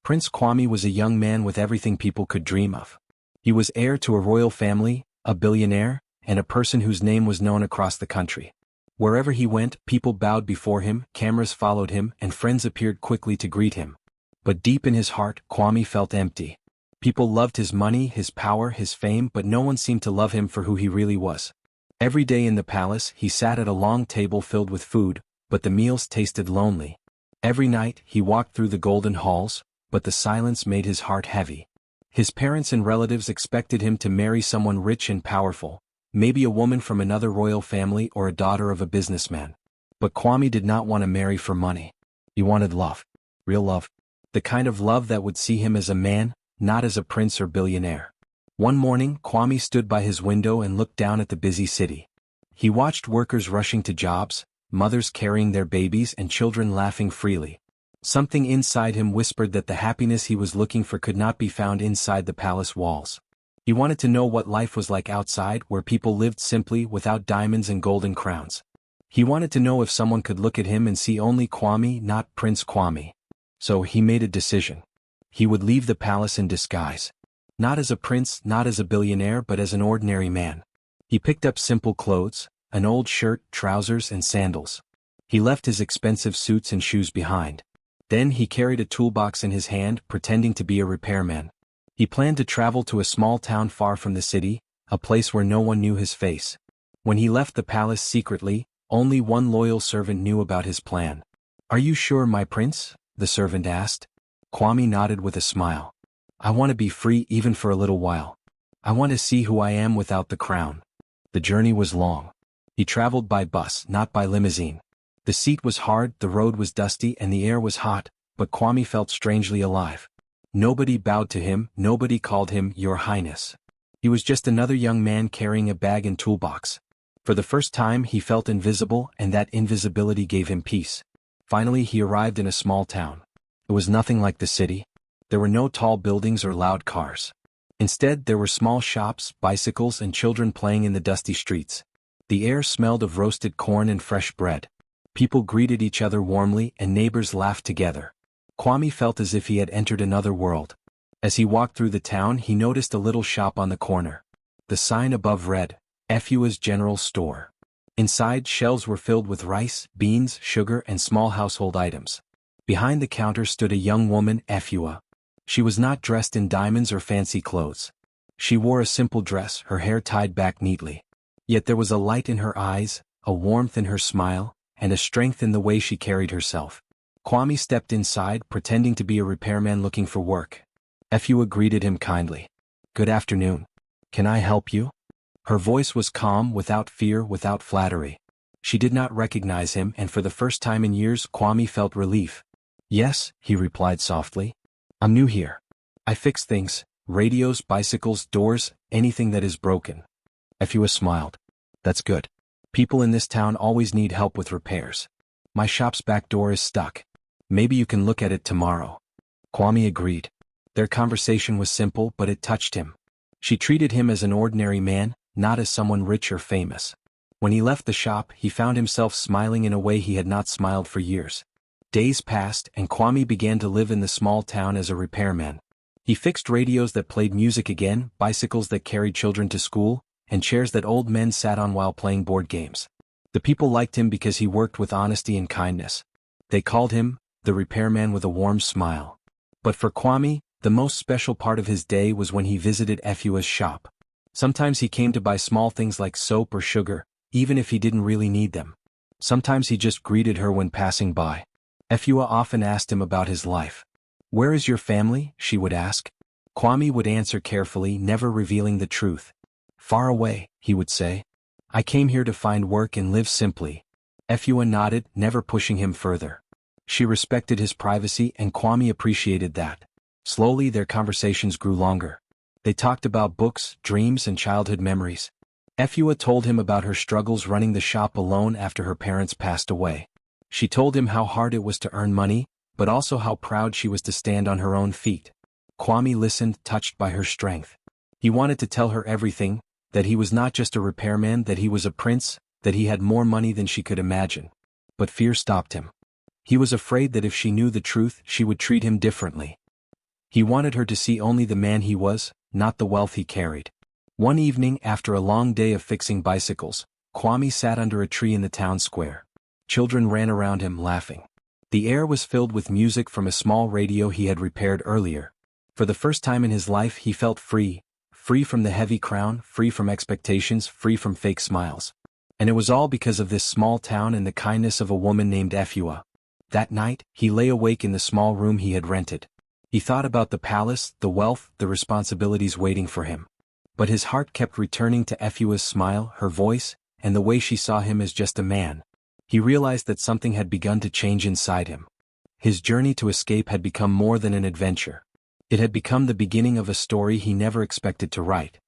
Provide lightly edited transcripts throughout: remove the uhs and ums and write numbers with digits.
Prince Kwame was a young man with everything people could dream of. He was heir to a royal family, a billionaire, and a person whose name was known across the country. Wherever he went, people bowed before him, cameras followed him, and friends appeared quickly to greet him. But deep in his heart, Kwame felt empty. People loved his money, his power, his fame, but no one seemed to love him for who he really was. Every day in the palace, he sat at a long table filled with food, but the meals tasted lonely. Every night, he walked through the golden halls, but the silence made his heart heavy. His parents and relatives expected him to marry someone rich and powerful, maybe a woman from another royal family or a daughter of a businessman. But Kwame did not want to marry for money. He wanted love. Real love. The kind of love that would see him as a man, not as a prince or billionaire. One morning, Kwame stood by his window and looked down at the busy city. He watched workers rushing to jobs, mothers carrying their babies and children laughing freely. Something inside him whispered that the happiness he was looking for could not be found inside the palace walls. He wanted to know what life was like outside, where people lived simply without diamonds and golden crowns. He wanted to know if someone could look at him and see only Kwame, not Prince Kwame. So he made a decision. He would leave the palace in disguise. Not as a prince, not as a billionaire, but as an ordinary man. He picked up simple clothes, an old shirt, trousers, and sandals. He left his expensive suits and shoes behind. Then he carried a toolbox in his hand, pretending to be a repairman. He planned to travel to a small town far from the city, a place where no one knew his face. When he left the palace secretly, only one loyal servant knew about his plan. "Are you sure, my prince?" the servant asked. Kwame nodded with a smile. "I want to be free even for a little while. I want to see who I am without the crown." The journey was long. He traveled by bus, not by limousine. The seat was hard, the road was dusty, and the air was hot, but Kwame felt strangely alive. Nobody bowed to him, nobody called him Your Highness. He was just another young man carrying a bag and toolbox. For the first time he felt invisible, and that invisibility gave him peace. Finally he arrived in a small town. It was nothing like the city. There were no tall buildings or loud cars. Instead there were small shops, bicycles, and children playing in the dusty streets. The air smelled of roasted corn and fresh bread. People greeted each other warmly, and neighbors laughed together. Kwame felt as if he had entered another world. As he walked through the town he noticed a little shop on the corner. The sign above read, "Efua's General Store." Inside, shelves were filled with rice, beans, sugar, and small household items. Behind the counter stood a young woman, Efua. She was not dressed in diamonds or fancy clothes. She wore a simple dress, her hair tied back neatly. Yet there was a light in her eyes, a warmth in her smile, and a strength in the way she carried herself. Kwame stepped inside, pretending to be a repairman looking for work. Efua greeted him kindly. "Good afternoon. Can I help you?" Her voice was calm, without fear, without flattery. She did not recognize him, and for the first time in years Kwame felt relief. "Yes," he replied softly. "I'm new here. I fix things, radios, bicycles, doors, anything that is broken." Efua smiled. "That's good. People in this town always need help with repairs. My shop's back door is stuck. Maybe you can look at it tomorrow." Kwame agreed. Their conversation was simple, but it touched him. She treated him as an ordinary man, not as someone rich or famous. When he left the shop, he found himself smiling in a way he had not smiled for years. Days passed, and Kwame began to live in the small town as a repairman. He fixed radios that played music again, bicycles that carried children to school, and chairs that old men sat on while playing board games. The people liked him because he worked with honesty and kindness. They called him the repairman with a warm smile. But for Kwame, the most special part of his day was when he visited Efua's shop. Sometimes he came to buy small things like soap or sugar, even if he didn't really need them. Sometimes he just greeted her when passing by. Efua often asked him about his life. "Where is your family?" she would ask. Kwame would answer carefully, never revealing the truth. "Far away," he would say. "I came here to find work and live simply." Efua nodded, never pushing him further. She respected his privacy, and Kwame appreciated that. Slowly their conversations grew longer. They talked about books, dreams, and childhood memories. Efua told him about her struggles running the shop alone after her parents passed away. She told him how hard it was to earn money, but also how proud she was to stand on her own feet. Kwame listened, touched by her strength. He wanted to tell her everything, that he was not just a repairman, that he was a prince, that he had more money than she could imagine. But fear stopped him. He was afraid that if she knew the truth, she would treat him differently. He wanted her to see only the man he was, not the wealth he carried. One evening after a long day of fixing bicycles, Kwame sat under a tree in the town square. Children ran around him laughing. The air was filled with music from a small radio he had repaired earlier. For the first time in his life he felt free, free from the heavy crown, free from expectations, free from fake smiles. And it was all because of this small town and the kindness of a woman named Efua. That night, he lay awake in the small room he had rented. He thought about the palace, the wealth, the responsibilities waiting for him. But his heart kept returning to Efua's smile, her voice, and the way she saw him as just a man. He realized that something had begun to change inside him. His journey to escape had become more than an adventure. It had become the beginning of a story he never expected to write.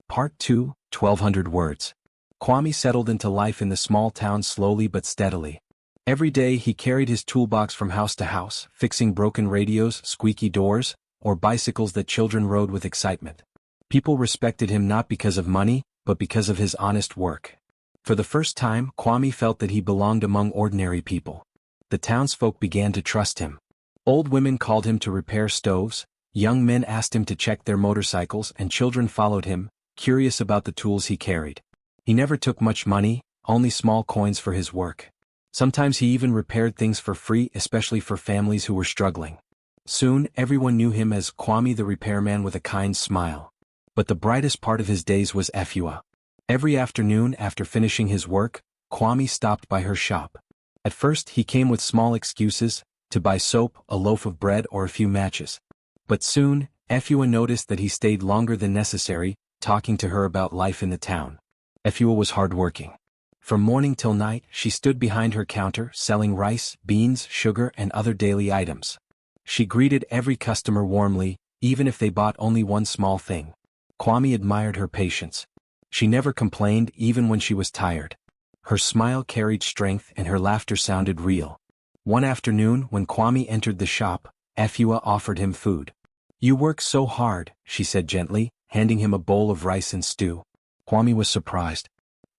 Part 2, 1200 words. Kwame settled into life in the small town slowly but steadily. Every day he carried his toolbox from house to house, fixing broken radios, squeaky doors, or bicycles that children rode with excitement. People respected him not because of money, but because of his honest work. For the first time, Kwame felt that he belonged among ordinary people. The townsfolk began to trust him. Old women called him to repair stoves, young men asked him to check their motorcycles, and children followed him, curious about the tools he carried. He never took much money, only small coins for his work. Sometimes he even repaired things for free, especially for families who were struggling. Soon, everyone knew him as Kwame the repairman with a kind smile. But the brightest part of his days was Efua. Every afternoon after finishing his work, Kwame stopped by her shop. At first he came with small excuses, to buy soap, a loaf of bread or a few matches. But soon, Efua noticed that he stayed longer than necessary, talking to her about life in the town. Efua was hardworking. From morning till night, she stood behind her counter, selling rice, beans, sugar, and other daily items. She greeted every customer warmly, even if they bought only one small thing. Kwame admired her patience. She never complained, even when she was tired. Her smile carried strength and her laughter sounded real. One afternoon, when Kwame entered the shop, Efua offered him food. "You work so hard," she said gently, handing him a bowl of rice and stew. Kwame was surprised.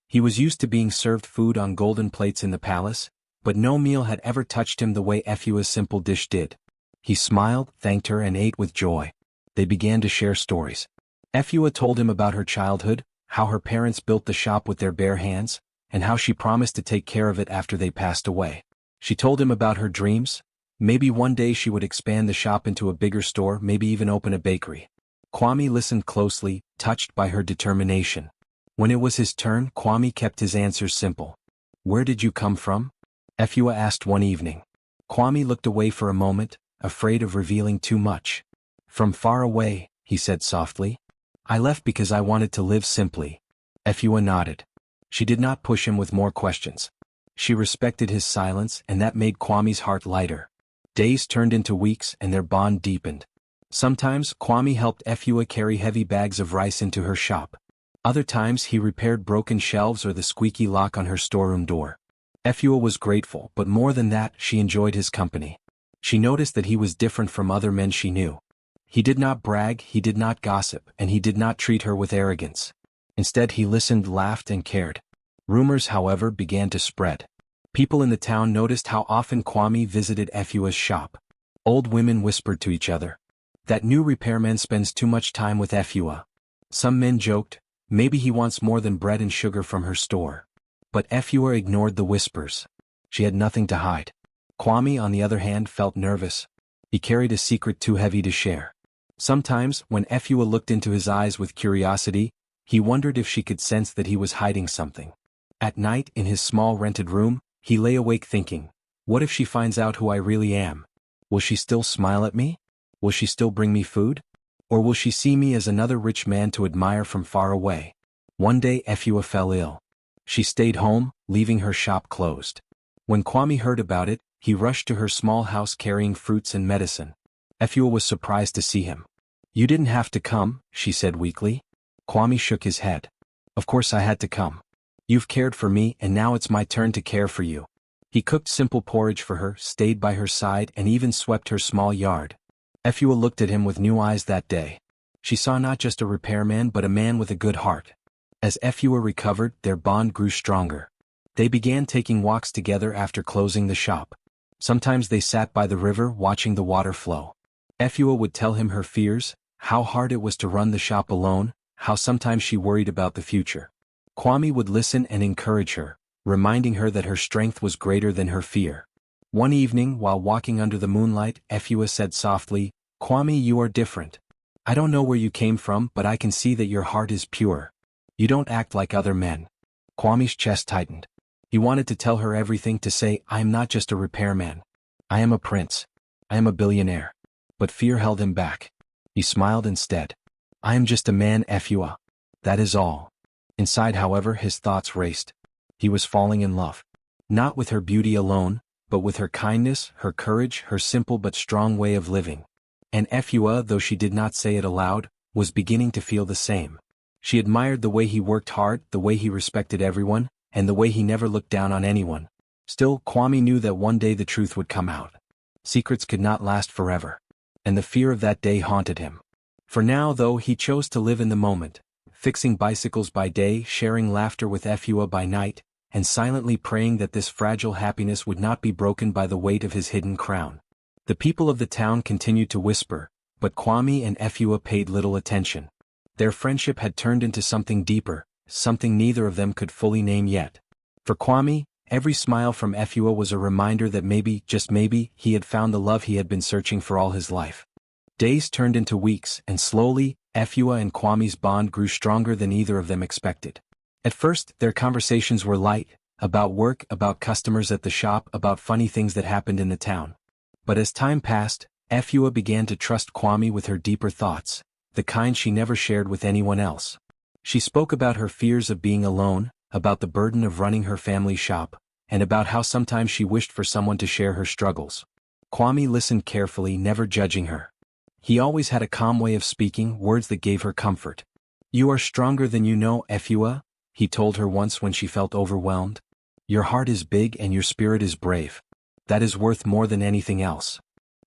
He was used to being served food on golden plates in the palace, but no meal had ever touched him the way Efua's simple dish did. He smiled, thanked her, and ate with joy. They began to share stories. Efua told him about her childhood, how her parents built the shop with their bare hands, and how she promised to take care of it after they passed away. She told him about her dreams. Maybe one day she would expand the shop into a bigger store, maybe even open a bakery. Kwame listened closely, touched by her determination. When it was his turn, Kwame kept his answers simple. "Where did you come from?" Efua asked one evening. Kwame looked away for a moment, afraid of revealing too much. "From far away," he said softly. "I left because I wanted to live simply." Efua nodded. She did not push him with more questions. She respected his silence, and that made Kwame's heart lighter. Days turned into weeks, and their bond deepened. Sometimes, Kwame helped Efua carry heavy bags of rice into her shop. Other times he repaired broken shelves or the squeaky lock on her storeroom door. Efua was grateful, but more than that, she enjoyed his company. She noticed that he was different from other men she knew. He did not brag, he did not gossip, and he did not treat her with arrogance. Instead he listened, laughed, and cared. Rumors, however, began to spread. People in the town noticed how often Kwame visited Efua's shop. Old women whispered to each other, "That new repairman spends too much time with Efua." Some men joked, "Maybe he wants more than bread and sugar from her store." But Efua ignored the whispers. She had nothing to hide. Kwame, on the other hand, felt nervous. He carried a secret too heavy to share. Sometimes, when Efua looked into his eyes with curiosity, he wondered if she could sense that he was hiding something. At night, in his small rented room, he lay awake thinking, what if she finds out who I really am? Will she still smile at me? Will she still bring me food? Or will she see me as another rich man to admire from far away? One day Efua fell ill. She stayed home, leaving her shop closed. When Kwame heard about it, he rushed to her small house carrying fruits and medicine. Efua was surprised to see him. "You didn't have to come," she said weakly. Kwame shook his head. "Of course I had to come. You've cared for me, and now it's my turn to care for you." He cooked simple porridge for her, stayed by her side, and even swept her small yard. Efua looked at him with new eyes that day. She saw not just a repairman but a man with a good heart. As Efua recovered, their bond grew stronger. They began taking walks together after closing the shop. Sometimes they sat by the river watching the water flow. Efua would tell him her fears, how hard it was to run the shop alone, how sometimes she worried about the future. Kwame would listen and encourage her, reminding her that her strength was greater than her fear. One evening, while walking under the moonlight, Efua said softly, "Kwame, you are different. I don't know where you came from, but I can see that your heart is pure. You don't act like other men." Kwame's chest tightened. He wanted to tell her everything, to say, "I am not just a repairman. I am a prince. I am a billionaire." But fear held him back. He smiled instead. "I am just a man, Efua. That is all." Inside, however, his thoughts raced. He was falling in love. Not with her beauty alone, but with her kindness, her courage, her simple but strong way of living. And Efua, though she did not say it aloud, was beginning to feel the same. She admired the way he worked hard, the way he respected everyone, and the way he never looked down on anyone. Still, Kwame knew that one day the truth would come out. Secrets could not last forever. And the fear of that day haunted him. For now, though, he chose to live in the moment, fixing bicycles by day, sharing laughter with Efua by night, and silently praying that this fragile happiness would not be broken by the weight of his hidden crown. The people of the town continued to whisper, but Kwame and Efua paid little attention. Their friendship had turned into something deeper, something neither of them could fully name yet. For Kwame, every smile from Efua was a reminder that maybe, just maybe, he had found the love he had been searching for all his life. Days turned into weeks, and slowly, Efua and Kwame's bond grew stronger than either of them expected. At first, their conversations were light, about work, about customers at the shop, about funny things that happened in the town. But as time passed, Efua began to trust Kwame with her deeper thoughts, the kind she never shared with anyone else. She spoke about her fears of being alone, about the burden of running her family shop, and about how sometimes she wished for someone to share her struggles. Kwame listened carefully, never judging her. He always had a calm way of speaking, words that gave her comfort. "You are stronger than you know, Efua," he told her once when she felt overwhelmed. "Your heart is big and your spirit is brave. That is worth more than anything else."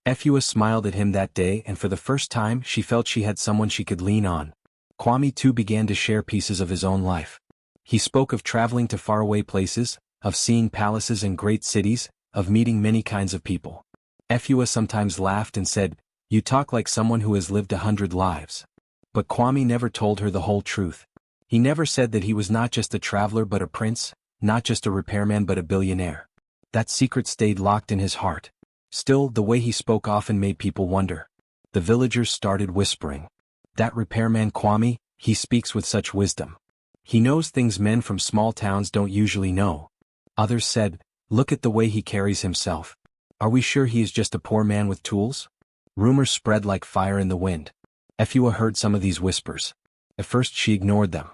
Efua smiled at him that day, and for the first time she felt she had someone she could lean on. Kwame too began to share pieces of his own life. He spoke of traveling to faraway places, of seeing palaces and great cities, of meeting many kinds of people. Efua sometimes laughed and said, "You talk like someone who has lived 100 lives." But Kwame never told her the whole truth. He never said that he was not just a traveler but a prince, not just a repairman but a billionaire. That secret stayed locked in his heart. Still, the way he spoke often made people wonder. The villagers started whispering, "That repairman Kwame, he speaks with such wisdom. He knows things men from small towns don't usually know." Others said, "Look at the way he carries himself. Are we sure he is just a poor man with tools?" Rumors spread like fire in the wind. Efua heard some of these whispers. At first she ignored them.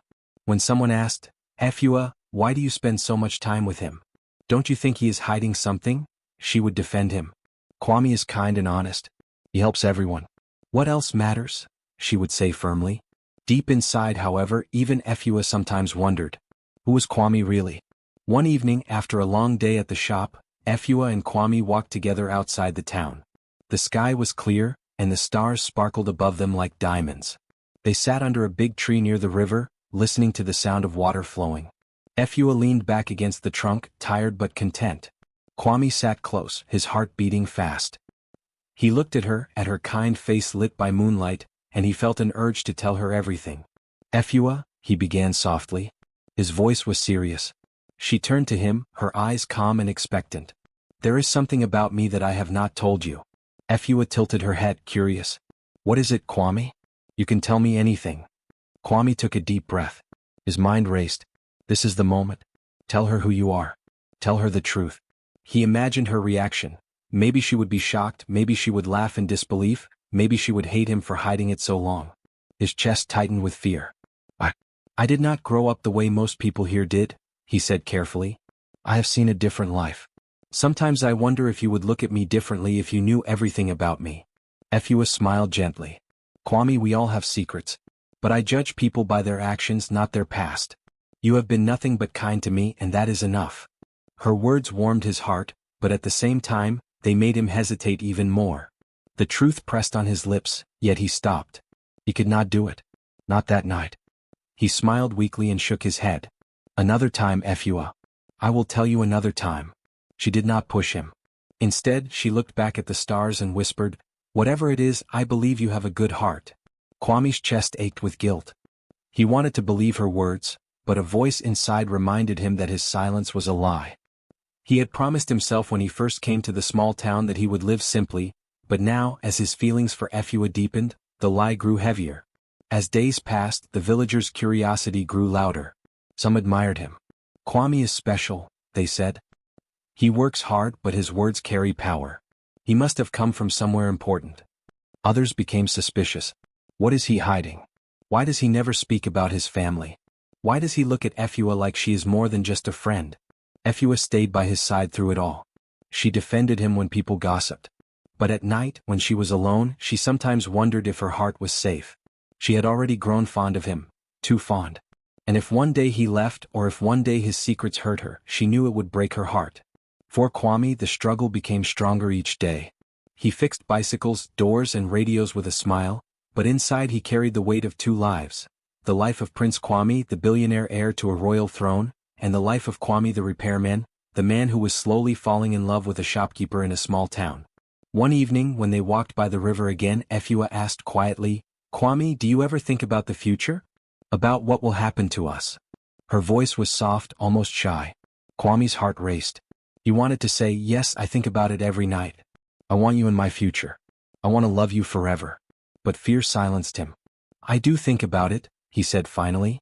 When someone asked, "Efua, why do you spend so much time with him? Don't you think he is hiding something?" she would defend him. "Kwame is kind and honest. He helps everyone. What else matters?" she would say firmly. Deep inside, however, even Efua sometimes wondered, who was Kwame really? One evening, after a long day at the shop, Efua and Kwame walked together outside the town. The sky was clear, and the stars sparkled above them like diamonds. They sat under a big tree near the river, listening to the sound of water flowing. Efua leaned back against the trunk, tired but content. Kwame sat close, his heart beating fast. He looked at her kind face lit by moonlight, and he felt an urge to tell her everything. "Efua," he began softly. His voice was serious. She turned to him, her eyes calm and expectant. "There is something about me that I have not told you." Efua tilted her head, curious. "What is it, Kwame? You can tell me anything." Kwame took a deep breath. His mind raced. "This is the moment. Tell her who you are. Tell her the truth." He imagined her reaction. Maybe she would be shocked, maybe she would laugh in disbelief, maybe she would hate him for hiding it so long. His chest tightened with fear. I did not grow up the way most people here did," he said carefully. "I have seen a different life. Sometimes I wonder if you would look at me differently if you knew everything about me." Efua smiled gently. "Kwame, we all have secrets. But I judge people by their actions, not their past. You have been nothing but kind to me, and that is enough." Her words warmed his heart, but at the same time, they made him hesitate even more. The truth pressed on his lips, yet he stopped. He could not do it. Not that night. He smiled weakly and shook his head. "Another time, Efua. I will tell you another time." She did not push him. Instead, she looked back at the stars and whispered, Whatever it is, I believe you have a good heart. Kwame's chest ached with guilt. He wanted to believe her words, but a voice inside reminded him that his silence was a lie. He had promised himself when he first came to the small town that he would live simply, but now, as his feelings for Efua deepened, the lie grew heavier. As days passed, the villagers' curiosity grew louder. Some admired him. Kwame is special, they said. He works hard, but his words carry power. He must have come from somewhere important. Others became suspicious. What is he hiding? Why does he never speak about his family? Why does he look at Efua like she is more than just a friend? Efua stayed by his side through it all. She defended him when people gossiped. But at night, when she was alone, she sometimes wondered if her heart was safe. She had already grown fond of him, too fond. And if one day he left, or if one day his secrets hurt her, she knew it would break her heart. For Kwame, the struggle became stronger each day. He fixed bicycles, doors and radios with a smile, but inside he carried the weight of two lives. The life of Prince Kwame, the billionaire heir to a royal throne, and the life of Kwame the repairman, the man who was slowly falling in love with a shopkeeper in a small town. One evening, when they walked by the river again, Efua asked quietly, "Kwame, do you ever think about the future? About what will happen to us?" Her voice was soft, almost shy. Kwame's heart raced. He wanted to say, "Yes, I think about it every night. I want you in my future. I want to love you forever." But fear silenced him. "I do think about it," he said finally.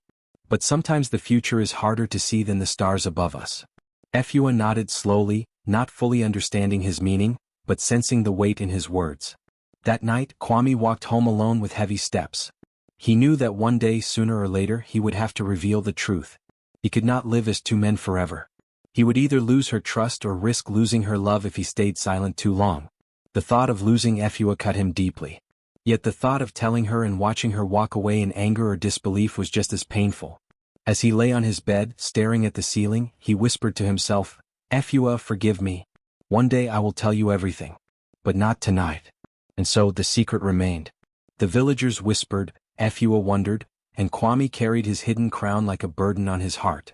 "But sometimes the future is harder to see than the stars above us." Efua nodded slowly, not fully understanding his meaning, but sensing the weight in his words. That night, Kwame walked home alone with heavy steps. He knew that one day, sooner or later, he would have to reveal the truth. He could not live as two men forever. He would either lose her trust or risk losing her love if he stayed silent too long. The thought of losing Efua cut him deeply. Yet the thought of telling her and watching her walk away in anger or disbelief was just as painful. As he lay on his bed, staring at the ceiling, he whispered to himself, "Efua, forgive me. One day I will tell you everything. But not tonight." And so the secret remained. The villagers whispered, Efua wondered, and Kwame carried his hidden crown like a burden on his heart.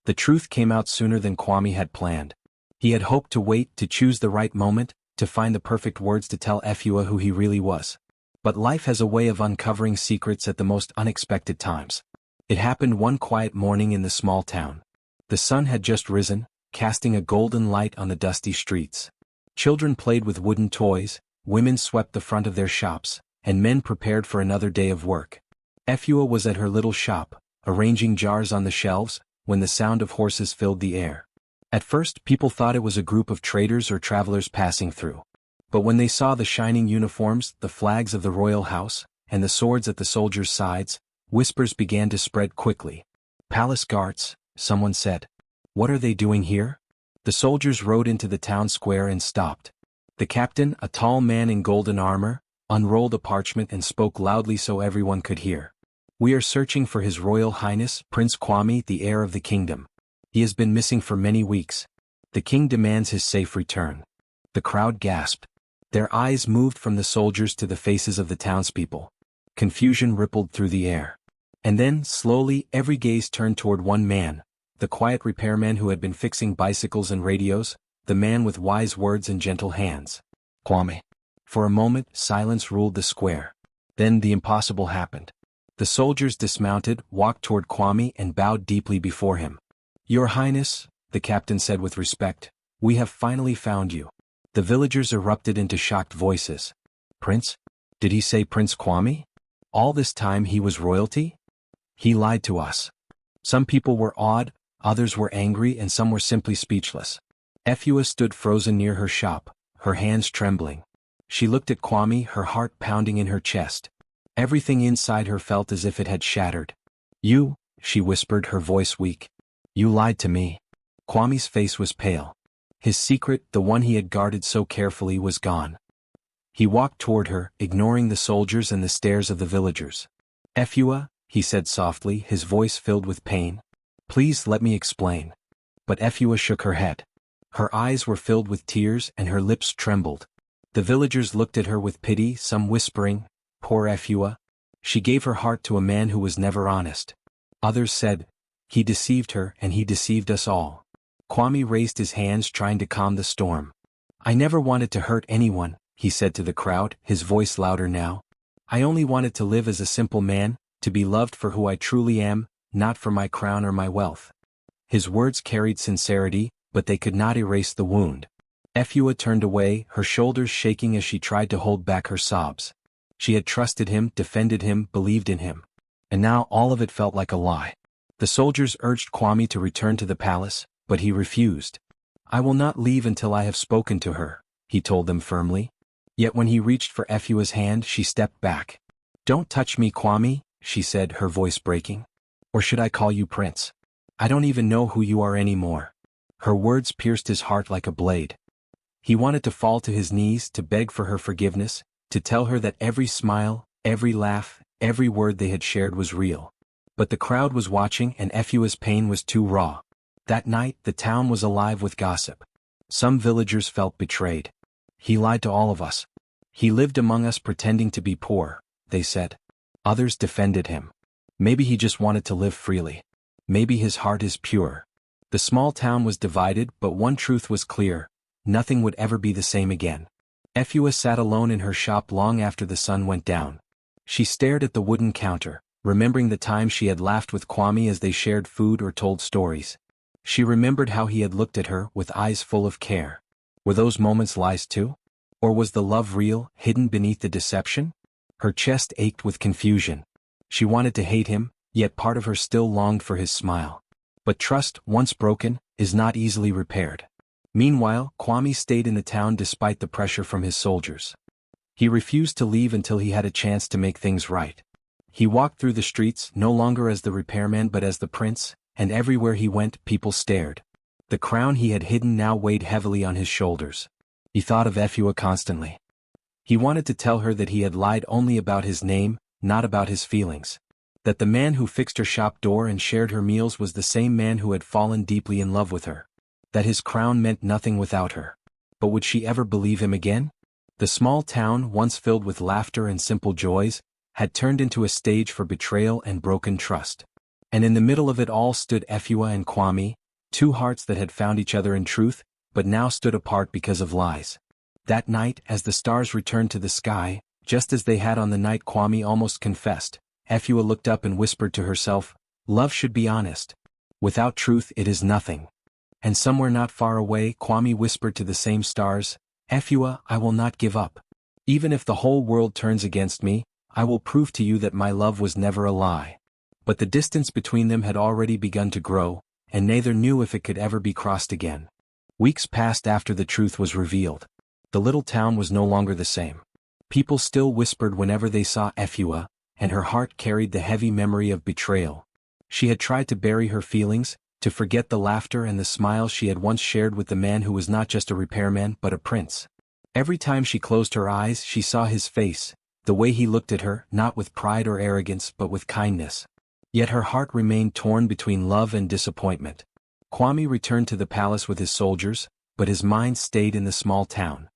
The truth came out sooner than Kwame had planned. He had hoped to wait, to choose the right moment, to find the perfect words to tell Efua who he really was. But life has a way of uncovering secrets at the most unexpected times. It happened one quiet morning in the small town. The sun had just risen, casting a golden light on the dusty streets. Children played with wooden toys, women swept the front of their shops, and men prepared for another day of work. Efua was at her little shop, arranging jars on the shelves, when the sound of horses filled the air. At first, people thought it was a group of traders or travelers passing through. But when they saw the shining uniforms, the flags of the royal house, and the swords at the soldiers' sides, whispers began to spread quickly. "Palace guards," someone said. "What are they doing here?" The soldiers rode into the town square and stopped. The captain, a tall man in golden armor, unrolled a parchment and spoke loudly so everyone could hear. "We are searching for His Royal Highness, Prince Kwame, the heir of the kingdom. He has been missing for many weeks. The king demands his safe return." The crowd gasped. Their eyes moved from the soldiers to the faces of the townspeople. Confusion rippled through the air. And then, slowly, every gaze turned toward one man, the quiet repairman who had been fixing bicycles and radios, the man with wise words and gentle hands. Kwame. For a moment, silence ruled the square. Then the impossible happened. The soldiers dismounted, walked toward Kwame and bowed deeply before him. "Your Highness," the captain said with respect, "we have finally found you." The villagers erupted into shocked voices. "Prince? Did he say Prince Kwame? All this time he was royalty? He lied to us." Some people were awed, others were angry, and some were simply speechless. Efua stood frozen near her shop, her hands trembling. She looked at Kwame, her heart pounding in her chest. Everything inside her felt as if it had shattered. "You," she whispered, her voice weak. "You lied to me." Kwame's face was pale. His secret, the one he had guarded so carefully, was gone. He walked toward her, ignoring the soldiers and the stares of the villagers. "Efua," he said softly, his voice filled with pain. "Please let me explain." But Efua shook her head. Her eyes were filled with tears and her lips trembled. The villagers looked at her with pity, some whispering, "Poor Efua. She gave her heart to a man who was never honest." Others said, "He deceived her and he deceived us all." Kwame raised his hands, trying to calm the storm. "I never wanted to hurt anyone," he said to the crowd, his voice louder now. "I only wanted to live as a simple man, to be loved for who I truly am, not for my crown or my wealth." His words carried sincerity, but they could not erase the wound. Efua turned away, her shoulders shaking as she tried to hold back her sobs. She had trusted him, defended him, believed in him. And now all of it felt like a lie. The soldiers urged Kwame to return to the palace, but he refused. "I will not leave until I have spoken to her," he told them firmly. Yet when he reached for Efua's hand, she stepped back. "Don't touch me, Kwame," she said, her voice breaking. "Or should I call you Prince? I don't even know who you are anymore." Her words pierced his heart like a blade. He wanted to fall to his knees, to beg for her forgiveness, to tell her that every smile, every laugh, every word they had shared was real. But the crowd was watching and Efua's pain was too raw. That night, the town was alive with gossip. Some villagers felt betrayed. "He lied to all of us. He lived among us pretending to be poor," they said. Others defended him. "Maybe he just wanted to live freely. Maybe his heart is pure." The small town was divided, but one truth was clear: nothing would ever be the same again. Efua sat alone in her shop long after the sun went down. She stared at the wooden counter, remembering the times she had laughed with Kwame as they shared food or told stories. She remembered how he had looked at her with eyes full of care. Were those moments lies too? Or was the love real, hidden beneath the deception? Her chest ached with confusion. She wanted to hate him, yet part of her still longed for his smile. But trust, once broken, is not easily repaired. Meanwhile, Kwame stayed in the town despite the pressure from his soldiers. He refused to leave until he had a chance to make things right. He walked through the streets, no longer as the repairman but as the prince, and everywhere he went, people stared. The crown he had hidden now weighed heavily on his shoulders. He thought of Efua constantly. He wanted to tell her that he had lied only about his name, not about his feelings. That the man who fixed her shop door and shared her meals was the same man who had fallen deeply in love with her. That his crown meant nothing without her. But would she ever believe him again? The small town, once filled with laughter and simple joys, had turned into a stage for betrayal and broken trust. And in the middle of it all stood Efua and Kwame, two hearts that had found each other in truth, but now stood apart because of lies. That night, as the stars returned to the sky, just as they had on the night Kwame almost confessed, Efua looked up and whispered to herself, "Love should be honest. Without truth it is nothing." And somewhere not far away, Kwame whispered to the same stars, "Efua, I will not give up. Even if the whole world turns against me, I will prove to you that my love was never a lie." But the distance between them had already begun to grow, and neither knew if it could ever be crossed again. Weeks passed after the truth was revealed. The little town was no longer the same. People still whispered whenever they saw Efua, and her heart carried the heavy memory of betrayal. She had tried to bury her feelings, to forget the laughter and the smiles she had once shared with the man who was not just a repairman but a prince. Every time she closed her eyes, she saw his face, the way he looked at her, not with pride or arrogance but with kindness. Yet her heart remained torn between love and disappointment. Kwame returned to the palace with his soldiers, but his mind stayed in the small town.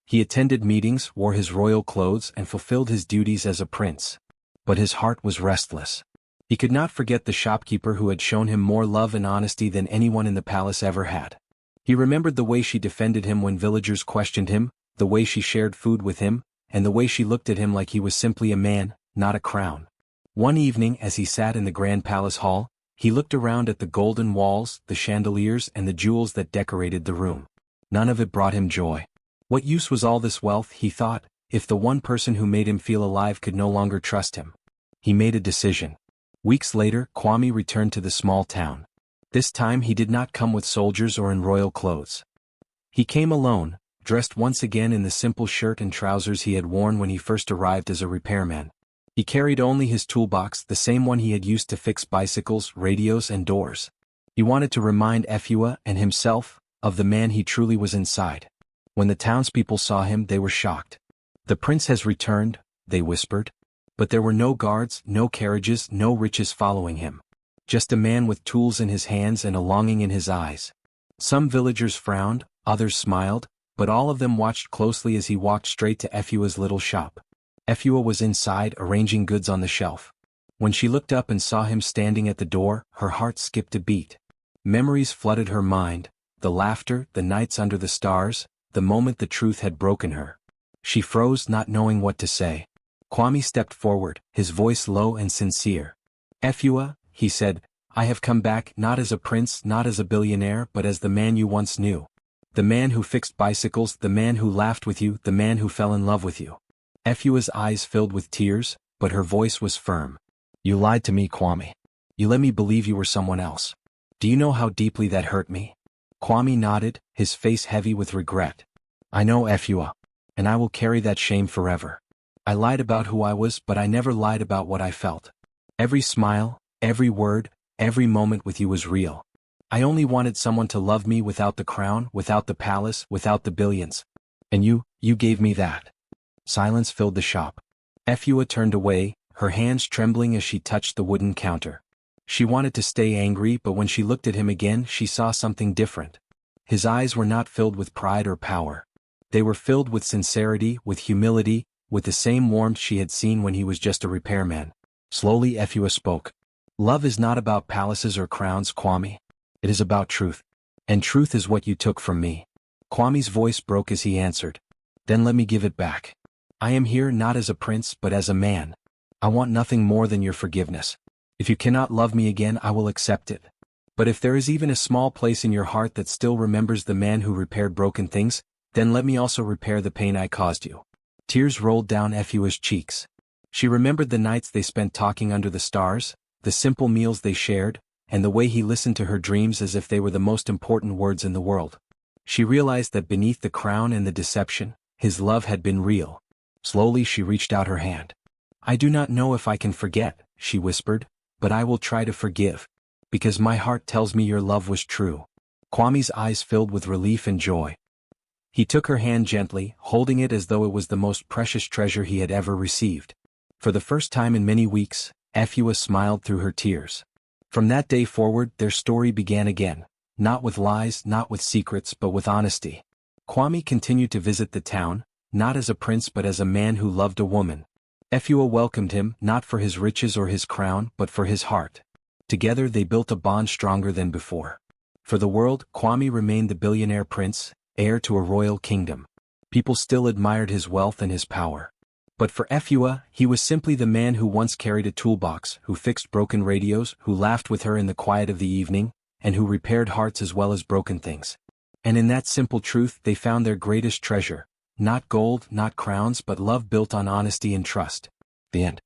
He attended meetings, wore his royal clothes, and fulfilled his duties as a prince. But his heart was restless. He could not forget the shopkeeper who had shown him more love and honesty than anyone in the palace ever had. He remembered the way she defended him when villagers questioned him, the way she shared food with him, and the way she looked at him like he was simply a man, not a crown. One evening, as he sat in the grand palace hall, he looked around at the golden walls, the chandeliers, and the jewels that decorated the room. None of it brought him joy. What use was all this wealth, he thought, if the one person who made him feel alive could no longer trust him? He made a decision. Weeks later, Kwame returned to the small town. This time he did not come with soldiers or in royal clothes. He came alone, dressed once again in the simple shirt and trousers he had worn when he first arrived as a repairman. He carried only his toolbox, the same one he had used to fix bicycles, radios, and doors. He wanted to remind Efua and himself of the man he truly was inside. When the townspeople saw him, they were shocked. "The prince has returned," they whispered. But there were no guards, no carriages, no riches following him. Just a man with tools in his hands and a longing in his eyes. Some villagers frowned, others smiled, but all of them watched closely as he walked straight to Efua's little shop. Efua was inside, arranging goods on the shelf. When she looked up and saw him standing at the door, her heart skipped a beat. Memories flooded her mind, the laughter, the nights under the stars, the moment the truth had broken her. She froze, not knowing what to say. Kwame stepped forward, his voice low and sincere. "Efua," he said, "I have come back not as a prince, not as a billionaire, but as the man you once knew. The man who fixed bicycles, the man who laughed with you, the man who fell in love with you." Efua's eyes filled with tears, but her voice was firm. "You lied to me, Kwame. You let me believe you were someone else. Do you know how deeply that hurt me?" Kwame nodded, his face heavy with regret. "I know, Efua. And I will carry that shame forever. I lied about who I was, but I never lied about what I felt. Every smile, every word, every moment with you was real. I only wanted someone to love me without the crown, without the palace, without the billions. And you gave me that." Silence filled the shop. Efua turned away, her hands trembling as she touched the wooden counter. She wanted to stay angry, but when she looked at him again, she saw something different. His eyes were not filled with pride or power. They were filled with sincerity, with humility, with the same warmth she had seen when he was just a repairman. Slowly Efua spoke. "Love is not about palaces or crowns, Kwame. It is about truth. And truth is what you took from me." Kwame's voice broke as he answered. "Then let me give it back. I am here not as a prince but as a man. I want nothing more than your forgiveness. If you cannot love me again, I will accept it. But if there is even a small place in your heart that still remembers the man who repaired broken things, then let me also repair the pain I caused you." Tears rolled down Efua's cheeks. She remembered the nights they spent talking under the stars, the simple meals they shared, and the way he listened to her dreams as if they were the most important words in the world. She realized that beneath the crown and the deception, his love had been real. Slowly she reached out her hand. "I do not know if I can forget," she whispered, "but I will try to forgive. Because my heart tells me your love was true." Kwame's eyes filled with relief and joy. He took her hand gently, holding it as though it was the most precious treasure he had ever received. For the first time in many weeks, Efua smiled through her tears. From that day forward, their story began again, not with lies, not with secrets, but with honesty. Kwame continued to visit the town, not as a prince but as a man who loved a woman. Efua welcomed him, not for his riches or his crown, but for his heart. Together they built a bond stronger than before. For the world, Kwame remained the billionaire prince, heir to a royal kingdom. People still admired his wealth and his power. But for Efua, he was simply the man who once carried a toolbox, who fixed broken radios, who laughed with her in the quiet of the evening, and who repaired hearts as well as broken things. And in that simple truth they found their greatest treasure, not gold, not crowns, but love built on honesty and trust. The end.